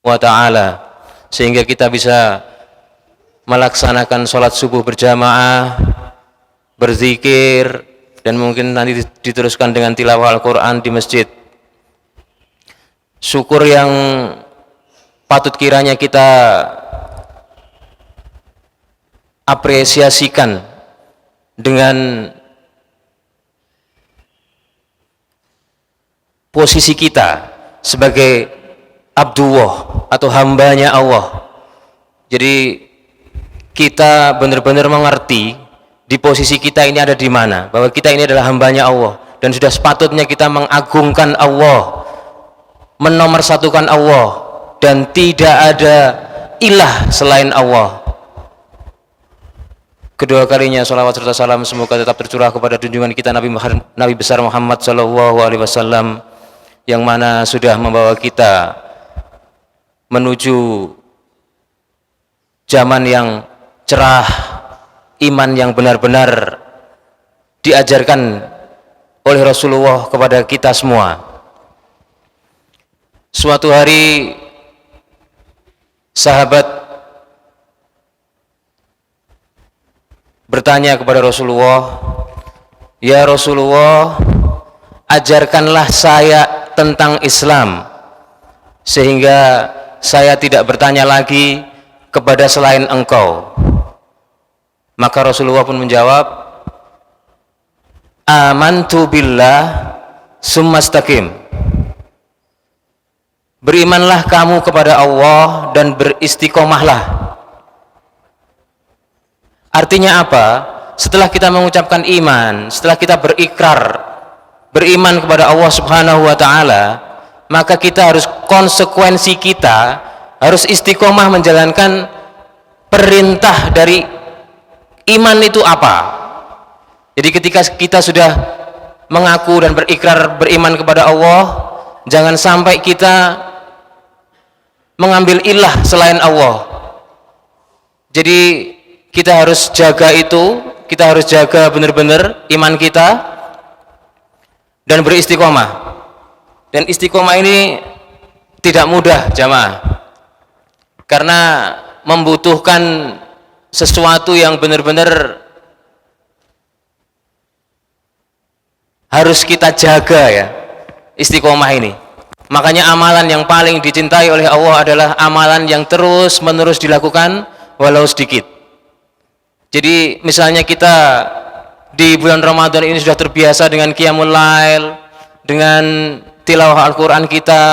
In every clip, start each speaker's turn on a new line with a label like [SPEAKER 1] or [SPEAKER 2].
[SPEAKER 1] wa ta'ala, sehingga kita bisa melaksanakan sholat subuh berjamaah, berzikir, dan mungkin nanti diteruskan dengan tilawah Al-Quran di masjid. Syukur yang patut kiranya kita apresiasikan dengan posisi kita sebagai abdullah atau hambanya Allah. Jadi kita benar-benar mengerti di posisi kita ini ada di mana, bahwa kita ini adalah hambanya Allah, dan sudah sepatutnya kita mengagungkan Allah, menomorsatukan Allah, dan tidak ada ilah selain Allah. Kedua kalinya salawat serta salam semoga tetap tercurah kepada junjungan kita Nabi besar Muhammad sallallahu alaihi wasallam, yang mana sudah membawa kita menuju zaman yang cerah, iman yang benar-benar diajarkan oleh Rasulullah kepada kita semua. Suatu hari sahabat bertanya kepada Rasulullah, "Ya Rasulullah, ajarkanlah saya tentang Islam sehingga saya tidak bertanya lagi kepada selain engkau." Maka Rasulullah pun menjawab, "Amantu billah summastaqim." Berimanlah kamu kepada Allah dan beristiqomahlah. Artinya apa? Setelah kita mengucapkan iman, setelah kita berikrar beriman kepada Allah Subhanahu wa ta'ala, maka kita harus, konsekuensi kita harus istiqomah menjalankan perintah dari iman itu apa. Jadi ketika kita sudah mengaku dan berikrar beriman kepada Allah, jangan sampai kita mengambil ilah selain Allah. Jadi kita harus jaga itu, kita harus jaga benar-benar iman kita dan beristiqomah. Dan istiqomah ini tidak mudah jamaah, karena membutuhkan sesuatu yang benar-benar harus kita jaga ya, istiqomah ini. Makanya amalan yang paling dicintai oleh Allah adalah amalan yang terus menerus dilakukan walau sedikit. Jadi misalnya kita di bulan Ramadan ini sudah terbiasa dengan qiyamul lail, dengan tilawah Al-Quran kita,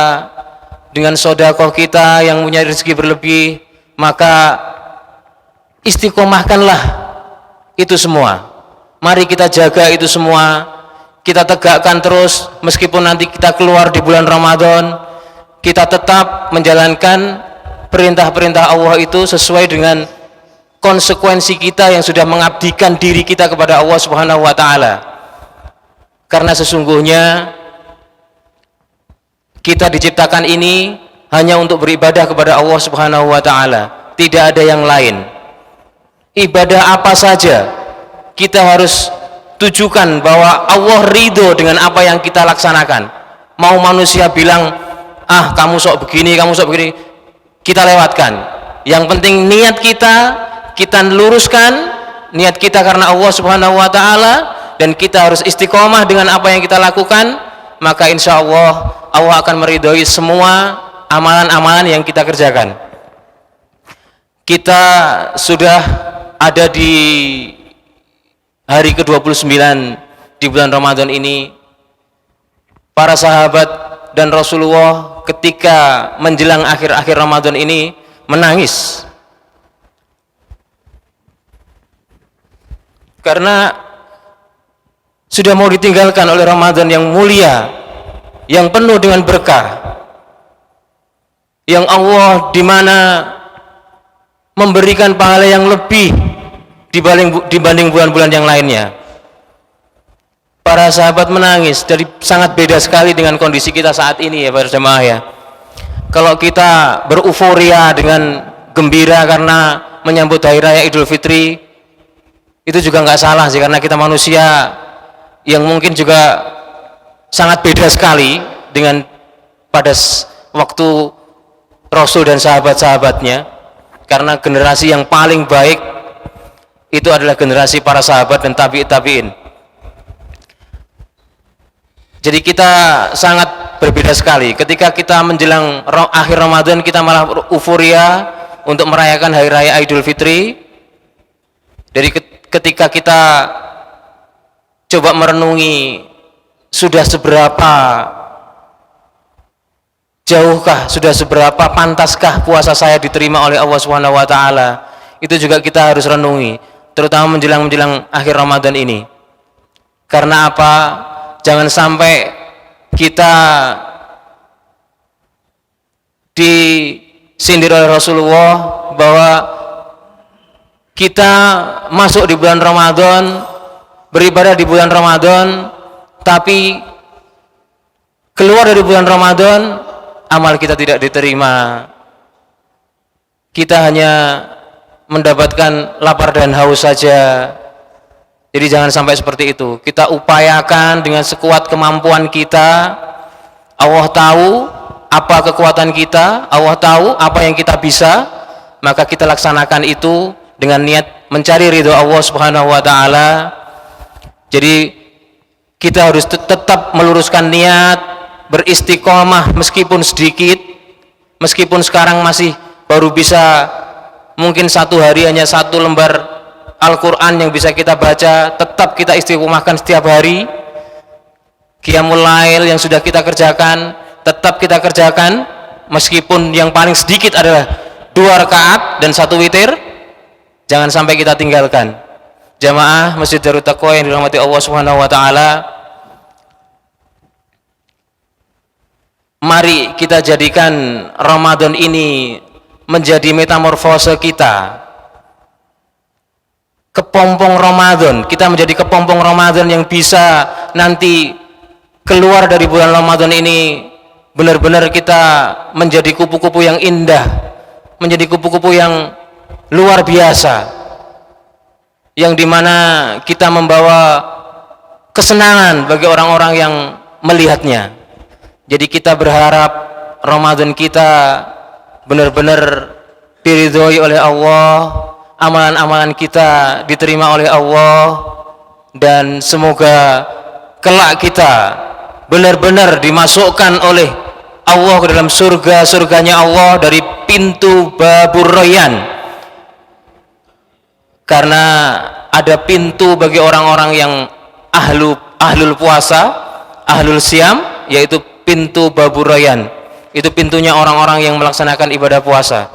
[SPEAKER 1] dengan sedekah kita yang punya rezeki berlebih, maka istiqomahkanlah itu semua. Mari kita jaga itu semua, kita tegakkan terus. Meskipun nanti kita keluar di bulan Ramadan, kita tetap menjalankan perintah-perintah Allah itu sesuai dengan konsekuensi kita yang sudah mengabdikan diri kita kepada Allah Subhanahu wa ta'ala. Karena sesungguhnya kita diciptakan ini hanya untuk beribadah kepada Allah Subhanahu wa ta'ala, tidak ada yang lain. Ibadah apa saja kita harus tujukan bahwa Allah ridho dengan apa yang kita laksanakan. Mau manusia bilang, "Ah, kamu sok begini, kamu sok begini," kita lewatkan. Yang penting niat kita luruskan niat kita karena Allah Subhanahu wa ta'ala, dan kita harus istiqomah dengan apa yang kita lakukan, maka insya Allah Allah akan meridhoi semua amalan-amalan yang kita kerjakan. Kita sudah ada di hari ke-29 di bulan Ramadan ini. Para sahabat dan Rasulullah ketika menjelang akhir-akhir Ramadan ini menangis, karena sudah mau ditinggalkan oleh Ramadan yang mulia, yang penuh dengan berkah, yang Allah di mana memberikan pahala yang lebih dibanding bulan-bulan yang lainnya. Para sahabat menangis, jadi sangat beda sekali dengan kondisi kita saat ini ya para jemaah ya. Kalau kita beruforia dengan gembira karena menyambut hari raya Idul Fitri, itu juga nggak salah sih, karena kita manusia yang mungkin juga sangat beda sekali dengan pada waktu Rasul dan sahabat-sahabatnya, karena generasi yang paling baik itu adalah generasi para sahabat dan tabi'in. Jadi kita sangat berbeda sekali. Ketika kita menjelang akhir Ramadan, kita malah euforia untuk merayakan hari raya Idul Fitri. Dari ketika kita coba merenungi sudah seberapa jauhkah, sudah seberapa pantaskah puasa saya diterima oleh Allah Subhanahu wa taala, itu juga kita harus renungi, terutama menjelang akhir Ramadan ini. Karena apa? Jangan sampai kita disindir oleh Rasulullah bahwa kita masuk di bulan Ramadan, beribadah di bulan Ramadan, tapi keluar dari bulan Ramadan amal kita tidak diterima. Kita hanya mendapatkan lapar dan haus saja. Jadi jangan sampai seperti itu. Kita upayakan dengan sekuat kemampuan kita. Allah tahu apa kekuatan kita, Allah tahu apa yang kita bisa, maka kita laksanakan itu dengan niat mencari ridho Allah Subhanahu wa taala. Jadi kita harus tetap meluruskan niat, beristiqomah meskipun sedikit, meskipun sekarang masih baru bisa mungkin satu hari hanya satu lembar Al-Quran yang bisa kita baca, tetap kita istiqomahkan setiap hari. Qiyamul Lail yang sudah kita kerjakan, tetap kita kerjakan, meskipun yang paling sedikit adalah 2 rakaat dan 1 witir, jangan sampai kita tinggalkan. Jamaah Masjid Darut Taqwa yang dirahmati Allah Subhanahu wa taala, mari kita jadikan Ramadan ini menjadi metamorfose kita. Kepompong Ramadan, kita menjadi kepompong Ramadan yang bisa nanti keluar dari bulan Ramadan ini benar-benar kita menjadi kupu-kupu yang indah, menjadi kupu-kupu yang luar biasa, yang dimana kita membawa kesenangan bagi orang-orang yang melihatnya. Jadi kita berharap Ramadan kita benar-benar diridhoi oleh Allah, amalan-amalan kita diterima oleh Allah, dan semoga kelak kita benar-benar dimasukkan oleh Allah ke dalam surganya Allah dari pintu Babur Rayyan. Karena ada pintu bagi orang-orang yang ahlul puasa, ahlul siam, yaitu pintu Babur Rayyan. Itu pintunya orang-orang yang melaksanakan ibadah puasa.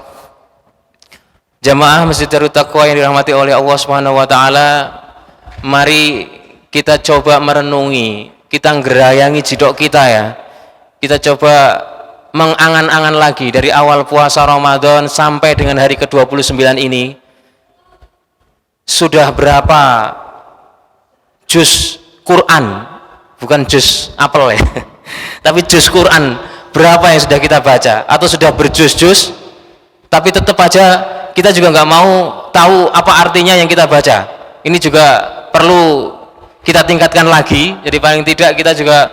[SPEAKER 1] Jamaah Masjid Darut Taqwa yang dirahmati oleh Allah Subhanahu wa taala, mari kita coba merenungi, kita ngerayangi jidok kita ya. Kita coba mengangan-angan lagi dari awal puasa Ramadan sampai dengan hari ke-29 ini. Sudah berapa juz Quran, bukan juz apel ya, tapi juz Quran berapa yang sudah kita baca, atau sudah berjuz-juz, tapi tetap aja kita juga nggak mau tahu apa artinya yang kita baca. Ini juga perlu kita tingkatkan lagi. Jadi paling tidak kita juga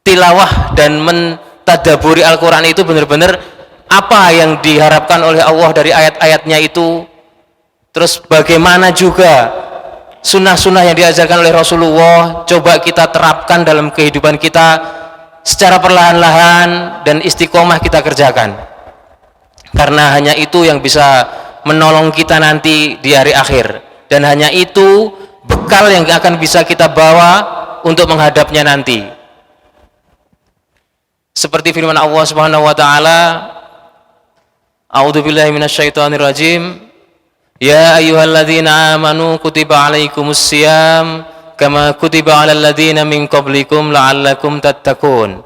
[SPEAKER 1] mentilawah dan mentadaburi Al-Quran itu benar-benar apa yang diharapkan oleh Allah dari ayat-ayatnya itu. Terus bagaimana juga sunnah-sunnah yang diajarkan oleh Rasulullah coba kita terapkan dalam kehidupan kita secara perlahan-lahan dan istiqomah kita kerjakan, karena hanya itu yang bisa menolong kita nanti di hari akhir, dan hanya itu bekal yang akan bisa kita bawa untuk menghadapnya nanti. Seperti firman Allah Subhanahu wa taala, A'udzubillahi minasyaitonirrajim, ya ayyuhalladzina amanu kutiba alaikumussyiyam kama kutiba alal ladzina min qablikum la'allakum tattaqun.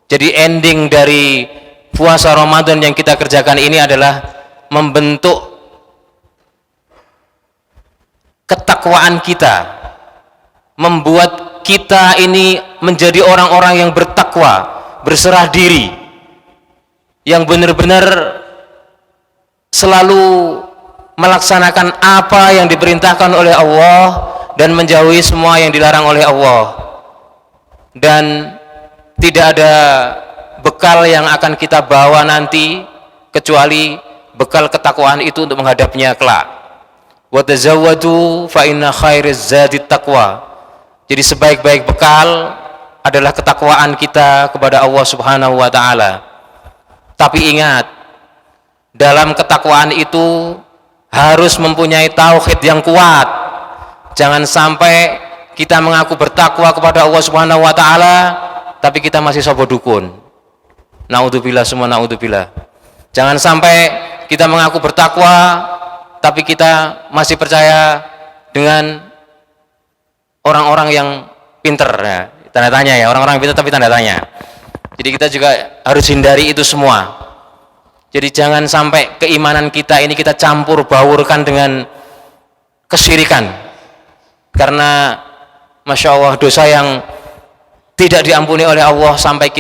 [SPEAKER 1] Jadi ending dari puasa Ramadan yang kita kerjakan ini adalah membentuk ketakwaan kita, membuat kita ini menjadi orang-orang yang bertakwa, berserah diri, yang benar-benar selalu melaksanakan apa yang diperintahkan oleh Allah dan menjauhi semua yang dilarang oleh Allah, dan tidak ada bekal yang akan kita bawa nanti kecuali bekal ketakwaan itu untuk menghadapnya kelak. Wa tazawwadu fa inna khairaz zadi taqwa. Jadi sebaik-baik bekal adalah ketakwaan kita kepada Allah Subhanahu wa taala. Tapi ingat, dalam ketakwaan itu harus mempunyai tauhid yang kuat. Jangan sampai kita mengaku bertakwa kepada Allah Subhanahu wa taala tapi kita masih sobo dukun. Naudzubillah summa naudzubillah. Jangan sampai kita mengaku bertakwa tapi kita masih percaya dengan orang-orang yang pinter ya. Tanda tanya ya, orang-orang pinter tapi tanda tanya. Jadi kita juga harus hindari itu semua. Jadi jangan sampai keimanan kita ini kita campur baurkan dengan kesyirikan. Karena Masya Allah dosa yang tidak diampuni oleh Allah sampai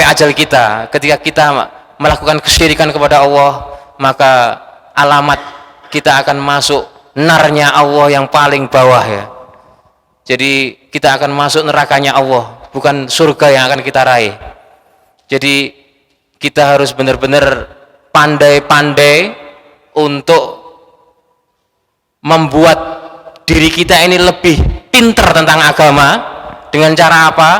[SPEAKER 1] ajal kita. Ketika kita melakukan kesyirikan kepada Allah, maka alamat kita akan masuk narnya Allah yang paling bawah ya. Jadi kita akan masuk nerakanya Allah, bukan surga yang akan kita raih. Jadi kita harus benar-benar pandai-pandai untuk membuat diri kita ini lebih pintar tentang agama. Dengan cara apa?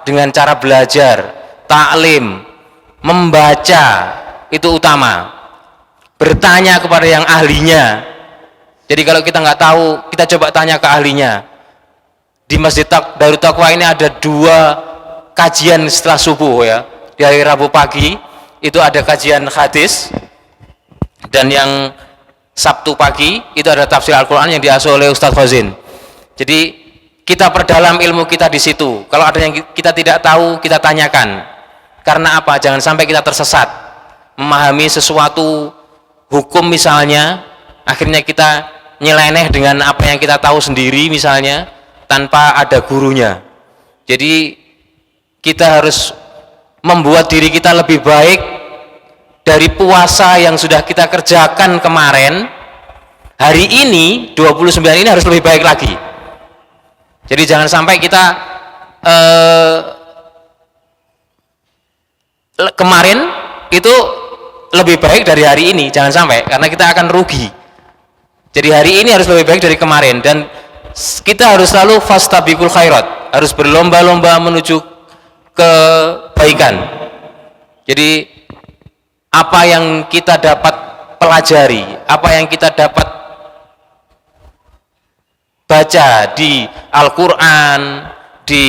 [SPEAKER 1] Dengan cara belajar, taklim, membaca, itu utama. Bertanya kepada yang ahlinya. Jadi kalau kita nggak tahu, kita coba tanya ke ahlinya. Di Masjid Darut Taqwa ini ada 2 kajian setelah subuh ya. Di hari Rabu pagi itu ada kajian hadis, dan yang Sabtu pagi itu ada tafsir Al-Quran yang diasuh oleh Ustadz Khazin. Jadi kita perdalam ilmu kita di situ. Kalau ada yang kita tidak tahu, kita tanyakan. Karena apa? Jangan sampai kita tersesat memahami sesuatu hukum misalnya, akhirnya kita nyeleneh dengan apa yang kita tahu sendiri misalnya, tanpa ada gurunya. Jadi kita harus membuat diri kita lebih baik dari puasa yang sudah kita kerjakan kemarin. Hari ini 29 ini harus lebih baik lagi. Jadi jangan sampai kita kemarin itu lebih baik dari hari ini, jangan sampai, karena kita akan rugi. Jadi hari ini harus lebih baik dari kemarin, dan kita harus selalu fastabiqul khairat, harus berlomba-lomba menuju kebaikan. Jadi apa yang kita dapat pelajari, apa yang kita dapat baca di Al-Quran, di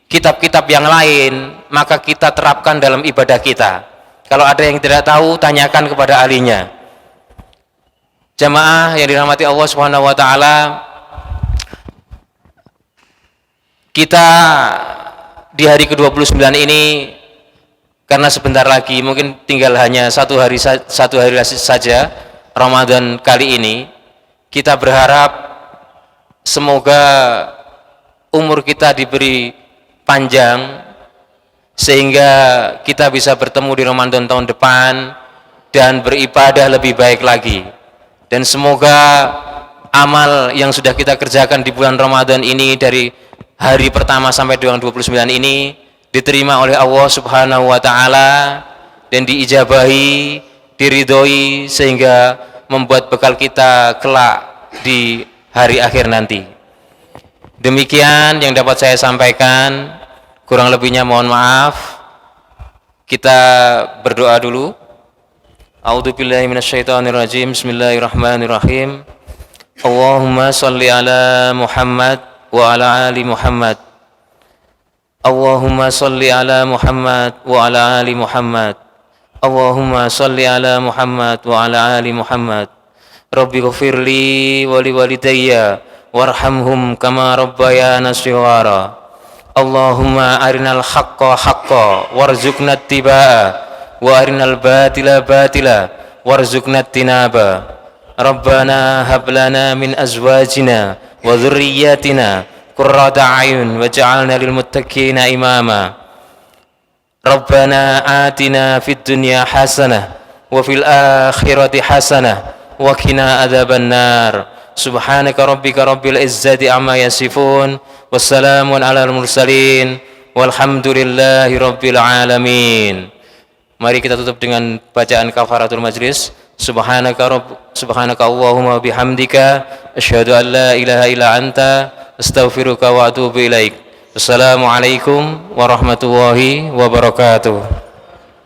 [SPEAKER 1] kitab-kitab yang lain, maka kita terapkan dalam ibadah kita. Kalau ada yang tidak tahu, tanyakan kepada ahlinya. Jamaah yang dirahmati Allah Subhanahu wa taala, kita di hari ke-29 ini, karena sebentar lagi, mungkin tinggal hanya satu hari saja Ramadan kali ini, kita berharap semoga umur kita diberi panjang sehingga kita bisa bertemu di Ramadan tahun depan dan beribadah lebih baik lagi. Dan semoga amal yang sudah kita kerjakan di bulan Ramadan ini, dari hari pertama sampai dengan 29 ini, diterima oleh Allah Subhanahu wa taala dan diijabahi, diridhoi, sehingga membuat bekal kita kelak di hari akhir nanti. Demikian yang dapat saya sampaikan, kurang lebihnya mohon maaf. Kita berdoa dulu. A'udzubillahi minasyaitonirrajim. Bismillahirrahmanirrahim. Allahumma shalli ala Muhammad wa ala ali Muhammad. Allahumma shalli ala Muhammad wa ala ali Muhammad. Allahumma shalli ala Muhammad wa ala ali Muhammad. Rabbi ghfirli wa liwalidayya warhamhum kama rabbayana shighara. Allahumma arinal haqqa haqqa warzuqna ittiba'a wa arinal batila batila warzuqna tinaba. Rabbana hab lana min azwajina wa dhurriyyatina qurrata a'yun waj'alna lil muttaqina imama. Rabbana atina fid dunya hasanah wa fil akhirati hasanah wa qina adzaban nar. Subhanaka rabbika rabbil izzati amma yasifun, wassalamun alal mursalin, walhamdulillahi rabbil alamin. Mari kita tutup dengan bacaan kafaratul majlis. Subhanaka Allahumma bihamdika asyhadu an la ilaha illa anta astaghfiruka wa atubu ilaik. Assalamualaikum warahmatullahi wabarakatuh.